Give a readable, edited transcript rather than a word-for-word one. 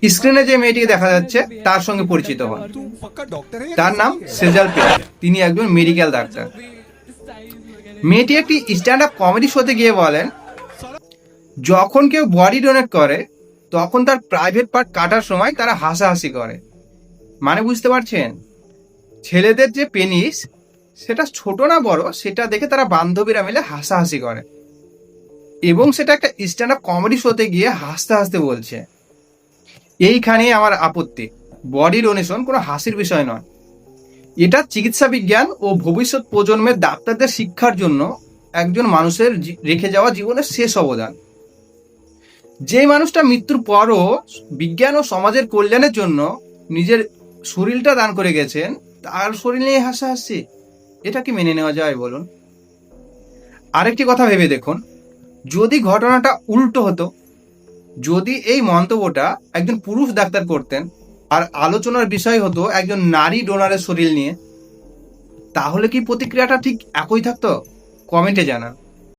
স্ক্রিনে যে মেয়েটিকে দেখা যাচ্ছে তার সঙ্গে পরিচিত হন। তার নাম সেজাল পেয়ার। তিনি একজন মেডিকেল ডাক্তার। মেয়েটি একটি স্ট্যান্ড আপ কমেডি শোতে গিয়ে বলেন, যখন কেউ বডি ডোনেট করে তখন তার প্রাইভেট পার্ট কাটার সময় তারা হাসাহাসি করে। মানে বুঝতে পারছেন, ছেলেদের যে পেনিস সেটা ছোট না বড় সেটা দেখে তারা বান্ধবীরা মিলে হাসাহাসি করে, এবং সেটা একটা স্ট্যান্ড আপ কমেডি শোতে গিয়ে হাসতে হাসতে বলছে। এইখানেই আমার আপত্তি। বডি ডোনেশন কোনো হাসির বিষয় নয়। এটা চিকিৎসা বিজ্ঞান ও ভবিষ্যৎ প্রজন্মের ডাক্তারদের শিক্ষার জন্য একজন মানুষের রেখে যাওয়া জীবনের শেষ অবদান। যে মানুষটা মৃত্যুর পরও বিজ্ঞান ও সমাজের কল্যাণের জন্য নিজের শরীরটা দান করে গেছেন, তার শরীর নিয়ে হাসাহাসি, এটা কি মেনে নেওয়া যায় বলুন? আরেকটি কথা ভেবে দেখুন, যদি ঘটনাটা উল্টো হতো, যদি এই মন্তব্যটা একজন পুরুষ ডাক্তার করতেন আর আলোচনার বিষয় হতো একজন নারী ডোনারের শরীর নিয়ে, তাহলে কি প্রতিক্রিয়াটা ঠিক একই থাকতো? কমেন্টে জানান।